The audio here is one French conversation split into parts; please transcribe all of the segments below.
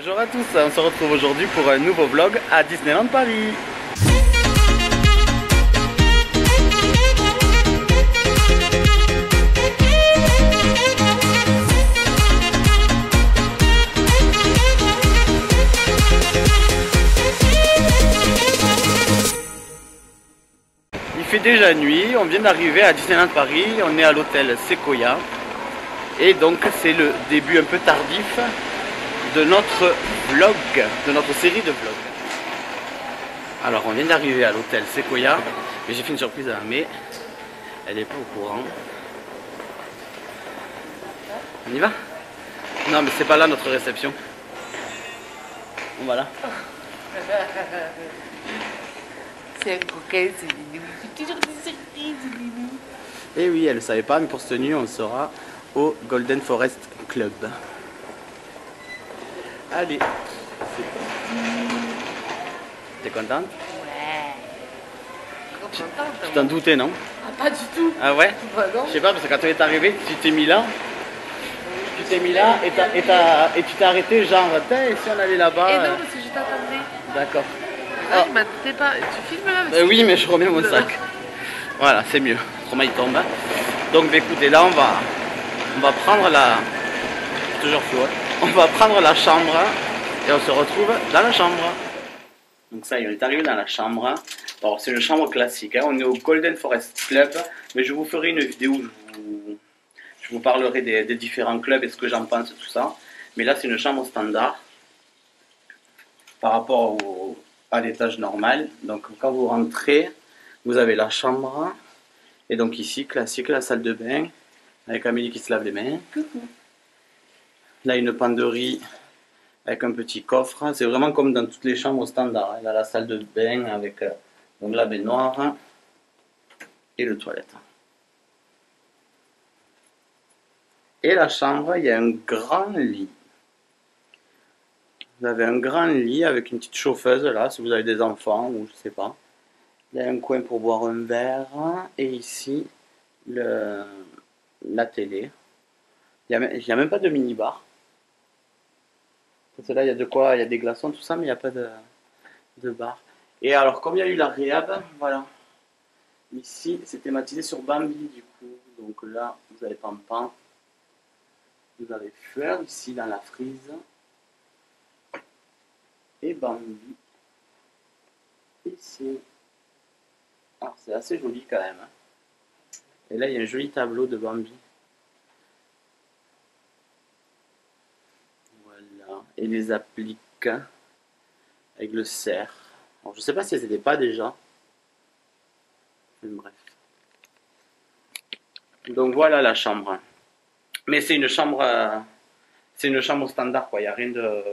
Bonjour à tous, on se retrouve aujourd'hui pour un nouveau vlog à Disneyland Paris. Il fait déjà nuit, on vient d'arriver à Disneyland Paris, on est à l'hôtel Sequoia. Et donc c'est le début un peu tardif de notre vlog, de notre série de vlogs. Alors on vient d'arriver à l'hôtel Sequoia, mais j'ai fait une surprise à Amé, elle n'est pas au courant. On y va? Non mais c'est pas là notre réception. On va là. C'est un coquin, c'est Didou. C'est toujours des surprises, Didou. Et oui, elle ne savait pas, mais pour cette nuit on sera au Golden Forest Club. Allez, c'est parti. T'es contente? Ouais. Trop contente. Tu t'en doutais, non? Ah, pas du tout. Ah ouais? Bah non. Je sais pas, parce que quand tu es arrivé, tu t'es mis là. Tu t'es mis là et tu t'es arrêté genre, et si on allait là-bas? Et non, parce que je t'attendais. D'accord. Ah, tu m'attendais pas. Tu filmes là? Oui, mais je remets mon sac. Voilà, c'est mieux. Autrement, il tombe. Donc, bah, écoutez, là, on va prendre la... Toujours flou, hein. On va prendre la chambre et on se retrouve dans la chambre. Donc ça, on est arrivé dans la chambre. Alors, c'est une chambre classique, hein. On est au Golden Forest Club, mais je vous ferai une vidéo où je vous parlerai des différents clubs et ce que j'en pense, tout ça. Mais là, c'est une chambre standard par rapport à l'étage normal. Donc, quand vous rentrez, vous avez la chambre. Et donc ici, classique, la salle de bain, avec Amélie qui se lave les mains. Coucou. Là, une penderie avec un petit coffre. C'est vraiment comme dans toutes les chambres standards. Elle a la salle de bain avec donc la baignoire et le toilette. Et la chambre, il y a un grand lit. Vous avez un grand lit avec une petite chauffeuse là, si vous avez des enfants ou je sais pas. Il y a un coin pour boire un verre. Et ici, la télé. Il n'y a même pas de mini-bar. Parce que là, il y a de quoi, il y a des glaçons, tout ça, mais il n'y a pas de bar. Et alors, comme il y a eu la réhab, voilà. Ici, c'est thématisé sur Bambi, du coup. Donc là, vous avez Pampan. Vous avez Fleur, ici, dans la frise. Et Bambi. Ici. Alors, c'est assez joli quand même. Et là, il y a un joli tableau de Bambi. Voilà. Et les appliques avec le cerf. Alors, je sais pas si elles n'étaient pas déjà. Bref. Donc voilà la chambre. Mais c'est une chambre standard quoi. Il y a rien de.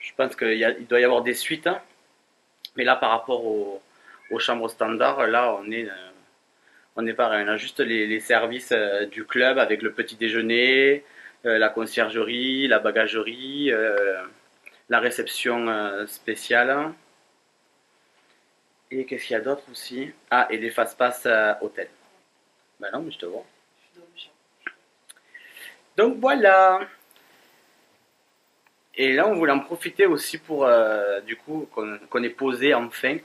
Je pense qu'il doit y avoir des suites. Hein. Mais là par rapport aux chambres standards, là on est pareil. On a juste les services du club avec le petit déjeuner, la conciergerie, la bagagerie, la réception spéciale. Et qu'est-ce qu'il y a d'autre aussi? Ah, et des fast-pass hôtel. Ben non, mais je te vois. Donc voilà. Et là, on voulait en profiter aussi pour, du coup, qu'on ait posé enfin,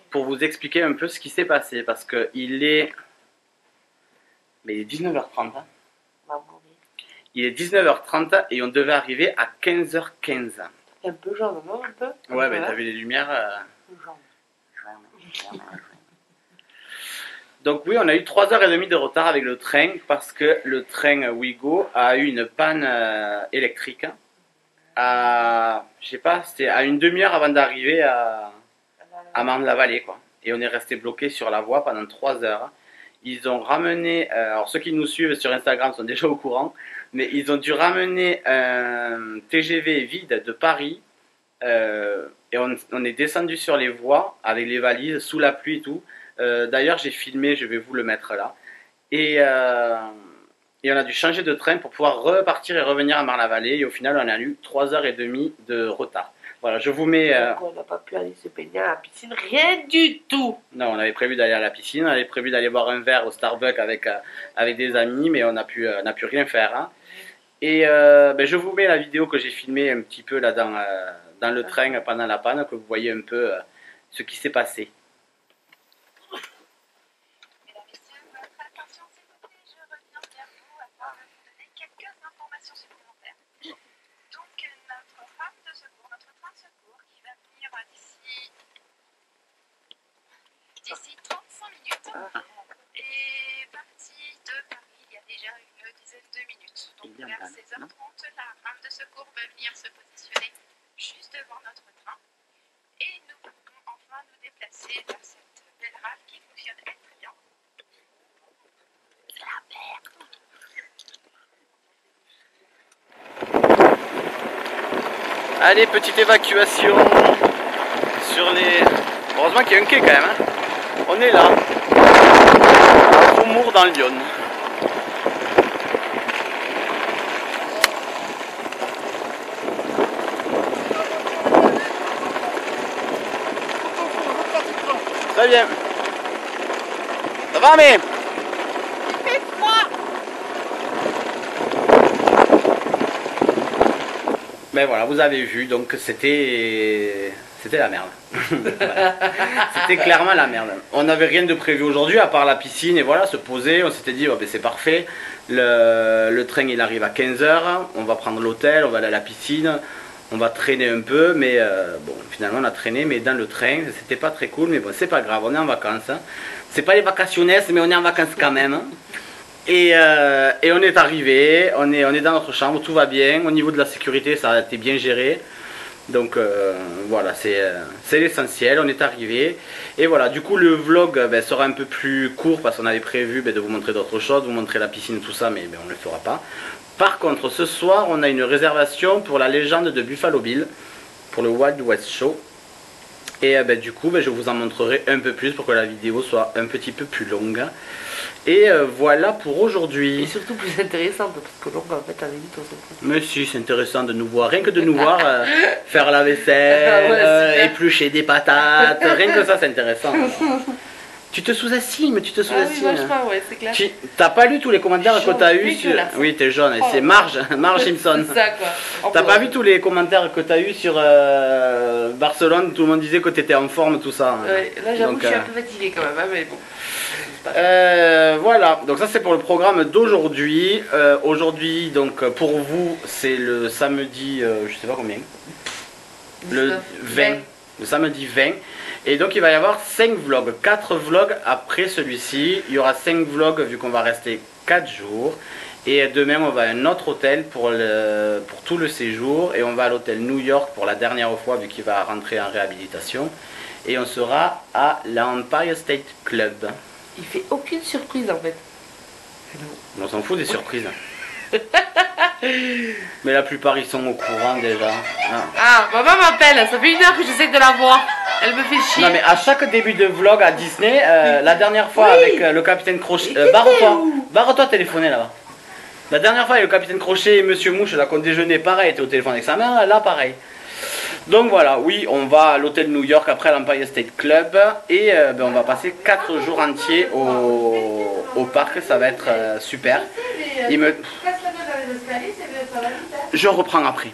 pour vous expliquer un peu ce qui s'est passé. Parce qu'il est... Mais il est 19h30. Hein. Il est 19h30 et on devait arriver à 15h15. Un peu jaune, non? Un peu? Ouais, mais t'as vu les lumières Jaune. Donc oui, on a eu 3h30 de retard avec le train parce que le train Ouigo a eu une panne électrique à, je sais pas, c'était à une demi-heure avant d'arriver à Marne-la-Vallée quoi. Et on est resté bloqué sur la voie pendant 3 heures. Ils ont ramené, alors ceux qui nous suivent sur Instagram sont déjà au courant, mais ils ont dû ramener un TGV vide de Paris et on est descendu sur les voies avec les valises sous la pluie et tout. D'ailleurs, j'ai filmé, je vais vous le mettre là. Et on a dû changer de train pour pouvoir repartir et revenir à Marne-la-Vallée. Et au final, on a eu 3h30 de retard. Voilà, je vous mets... Donc on n'a pas pu aller se baigner à la piscine, rien du tout. Non, on avait prévu d'aller à la piscine, on avait prévu d'aller boire un verre au Starbucks avec des amis, mais on n'a pu rien faire. Hein. Et je vous mets la vidéo que j'ai filmée un petit peu là dans le train pendant la panne, que vous voyez un peu ce qui s'est passé. Mesdames, Messieurs, votre attention s'il vous plaît, je reviens vers vous afin de vous donner quelques informations supplémentaires. Donc, notre rame de secours, notre train de secours qui va venir d'ici 35 minutes est parti de Paris il y a déjà une dizaine de minutes. Donc, vers 16h30, la rame de secours va venir se positionner juste devant notre train et nous pourrons enfin nous déplacer vers cette belle rame qui fonctionne très bien. C'est la merde. Allez, petite évacuation sur les... Heureusement qu'il y a un quai quand même. Hein. On est là, à Faumour dans Lyon. Très bien. Ça va, mais... Il fait froid. Ben voilà, vous avez vu, donc c'était la merde. Voilà. C'était clairement la merde. On n'avait rien de prévu aujourd'hui à part la piscine et voilà, se poser. On s'était dit, oh, ben c'est parfait. Le train il arrive à 15 h, on va prendre l'hôtel, on va aller à la piscine, on va traîner un peu, mais bon, finalement on a traîné, mais dans le train, c'était pas très cool, mais bon, c'est pas grave, on est en vacances. Hein. C'est pas les vacationnes, mais on est en vacances quand même. Hein. Et on est arrivé, on est dans notre chambre, tout va bien. Au niveau de la sécurité, ça a été bien géré. Donc voilà, c'est l'essentiel, on est arrivé. Et voilà, du coup le vlog sera un peu plus court parce qu'on avait prévu de vous montrer d'autres choses, vous montrer la piscine, tout ça, mais on ne le fera pas. Par contre, ce soir, on a une réservation pour la légende de Buffalo Bill, pour le Wild West Show. Et du coup, je vous en montrerai un peu plus pour que la vidéo soit un petit peu plus longue. Et voilà pour aujourd'hui. Et surtout plus intéressante parce que donc en fait, à la limite, on s'en fout. Mais si, c'est intéressant de nous voir, rien que de nous voir faire la vaisselle, Ouais, éplucher des patates, rien que ça, c'est intéressant. Tu te sous-estimes, tu te Ah oui, sous-estimes. vachement, ouais, c'est clair. T'as pas lu tous les commentaires que t'as eu sur... dégueulasse. Oui, t'es jaune, Oh. c'est Marge Simpson. C'est ça, quoi. T'as pas vu tous les commentaires que t'as eu sur Barcelone, tout le monde disait que t'étais en forme, tout ça. Ouais, là, j'avoue Donc, que je suis un peu fatiguée quand même, hein, mais bon. voilà, donc ça c'est pour le programme d'aujourd'hui. Aujourd'hui, donc pour vous, c'est le samedi, je sais pas combien, le 20, le samedi 20. Et donc il va y avoir 5 vlogs, 4 vlogs après celui-ci. Il y aura 5 vlogs vu qu'on va rester 4 jours. Et demain on va à un autre hôtel pour tout le séjour. Et on va à l'hôtel New York pour la dernière fois vu qu'il va rentrer en réhabilitation. Et on sera à l'Empire State Club. Il fait aucune surprise en fait. On s'en fout des surprises. Mais la plupart ils sont au courant déjà. Ah, maman m'appelle, ça fait 1 heure que j'essaie de la voir. Elle me fait chier. Non mais à chaque début de vlog à Disney, la dernière fois Oui. avec le capitaine Crochet, Et barre-toi, où barre-toi téléphoner là-bas. La dernière fois avec le capitaine Crochet et Monsieur Mouche, là qu'on déjeunait pareil, était au téléphone avec sa mère, là pareil. Donc voilà, oui, on va à l'hôtel New York après l'Empire State Club et on va passer 4 jours entiers au parc, ça va être super. Je reprends après.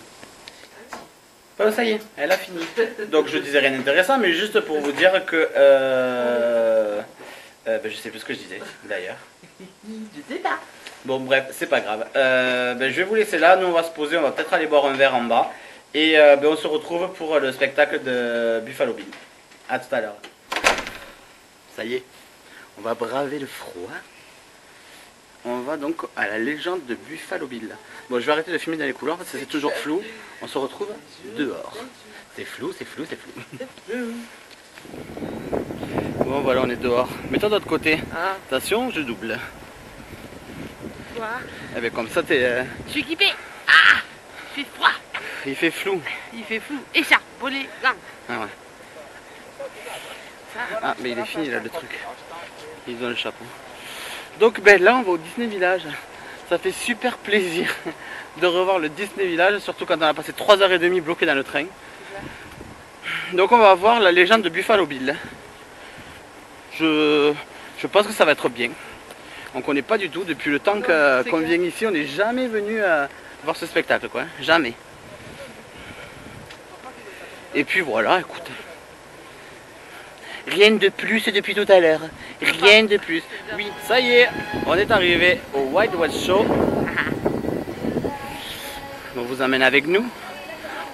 Ça y est, elle a fini. Donc je disais rien d'intéressant, mais juste pour vous dire que... je sais plus ce que je disais d'ailleurs. Je sais pas. Bon bref, c'est pas grave. Je vais vous laisser là, nous on va se poser, on va peut-être aller boire un verre en bas. Et on se retrouve pour le spectacle de Buffalo Bill. A tout à l'heure. Ça y est, on va braver le froid. On va donc à la légende de Buffalo Bill. Bon, je vais arrêter de filmer dans les couloirs parce que c'est toujours flou. On se retrouve dehors. C'est flou, c'est flou, c'est flou. Bon voilà, on est dehors. Mets-toi de l'autre côté. Ah, Attention, je double. quoi? Et bien comme ça, t'es... Je suis équipée. Ah, il fait froid. Il fait flou. Il fait flou. Écharpe, bonnet, gants. Ah ouais. Ah, mais il est fini là le truc. Ils ont le chapeau. Donc là on va au Disney Village. Ça fait super plaisir de revoir le Disney Village, surtout quand on a passé 3h30 bloqué dans le train. Donc on va voir la légende de Buffalo Bill. Je pense que ça va être bien. On connaît pas du tout, depuis le temps qu'on vient ici, on n'est jamais venu voir ce spectacle, quoi. Jamais. Et puis voilà, écoute. Rien de plus depuis tout à l'heure. Rien de plus. Oui, ça y est, on est arrivé au Wild West Show. On vous emmène avec nous.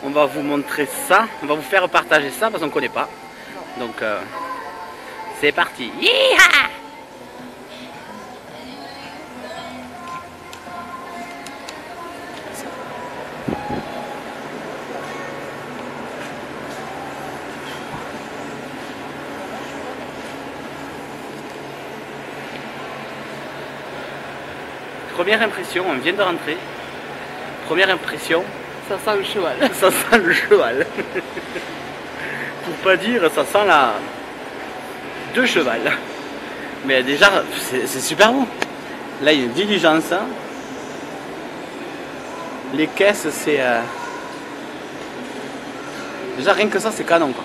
On va vous montrer ça. On va vous faire partager ça parce qu'on ne connaît pas. Donc, c'est parti. Yeeha! Première impression, on vient de rentrer. Première impression, Ça sent le cheval. ça sent le cheval. Pour pas dire, ça sent la... deux chevals. Mais déjà, c'est super bon. Là, il y a une diligence. Hein. Les caisses, c'est... Déjà, rien que ça, c'est canon, quoi.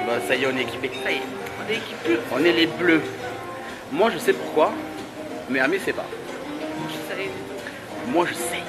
Bah, ça y est, on est équipé. Ça y est, on est équipés. On est les bleus. Moi, je sais pourquoi, mais Ami, sait pas. Je savais. Moi, je sais.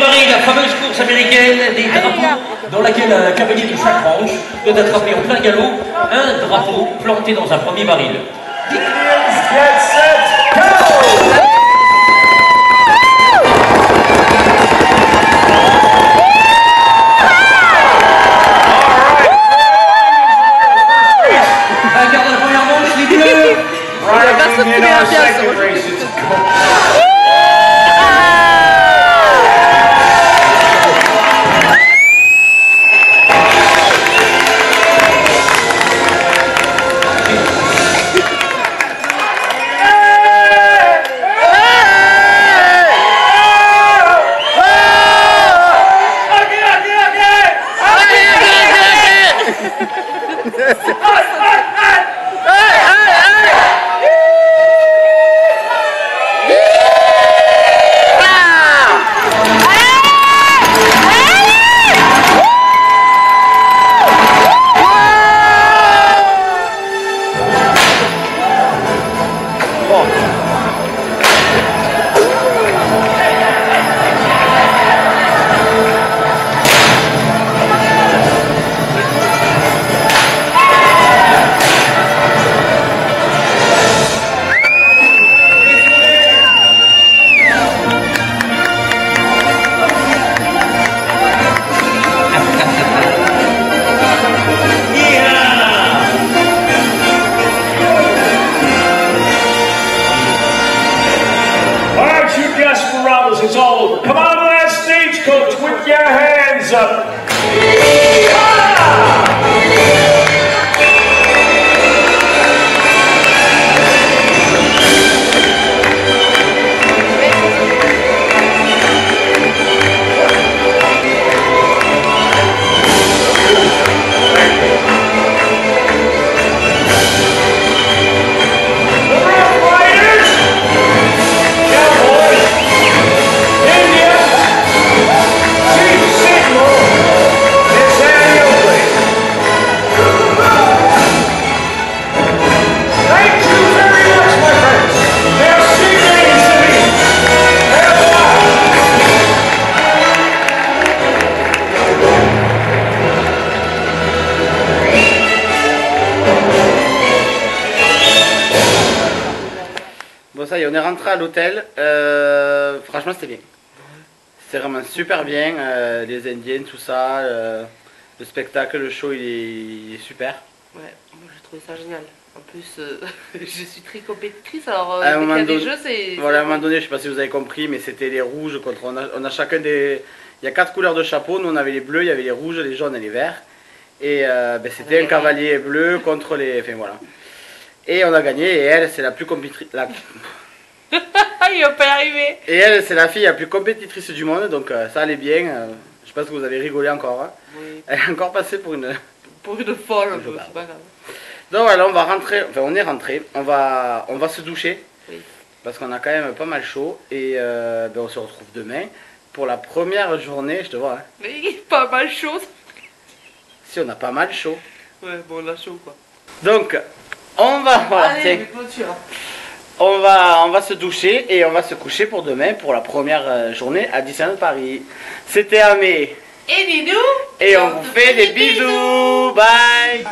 démarrer la fameuse course américaine des drapeaux dans laquelle un cavalier de chaque branche doit attraper en plein galop un drapeau planté dans un premier baril. Get set, go! In our second race, it's it's all over. Come on to that stagecoach with your hands up. Bon, ça y est, on est rentré à l'hôtel. Franchement, c'était bien. C'est vraiment super bien. Les Indiens, tout ça, le spectacle, le show, il est super. Ouais, moi j'ai trouvé ça génial. En plus, je suis très compétitrice, alors À un dès qu'il y moment a des donné- jeux, c'est... Voilà, à un moment donné, je sais pas si vous avez compris, mais c'était les rouges contre. On a chacun des. Il y a 4 couleurs de chapeau. Nous, on avait les bleus, il y avait les rouges, les jaunes et les verts. Et c'était un cavalier bleu contre les. Enfin voilà. Et on a gagné. Et elle, c'est la plus compétitrice. Il va pas y arriver. Et elle, c'est la fille la plus compétitrice du monde. Donc ça allait bien. Je pense que vous avez rigolé encore. Hein. Oui, Elle est encore passée pour une. pour une folle, un peu, Je c'est pas grave. Donc voilà, on va rentrer. Enfin, on est rentré. On va se doucher. Oui. Parce qu'on a quand même pas mal chaud. Et on se retrouve demain pour la première journée. Je te vois. Hein. Mais pas mal chaud. Si on a pas mal chaud. Ouais, bon, on a chaud quoi. Donc, on va. Voilà, Allez, tiens. mais clôture. On va se doucher et on va se coucher pour demain pour la première journée à Disneyland Paris. C'était Amé. Et dis-nous. Et on vous fait des bisous. Bye.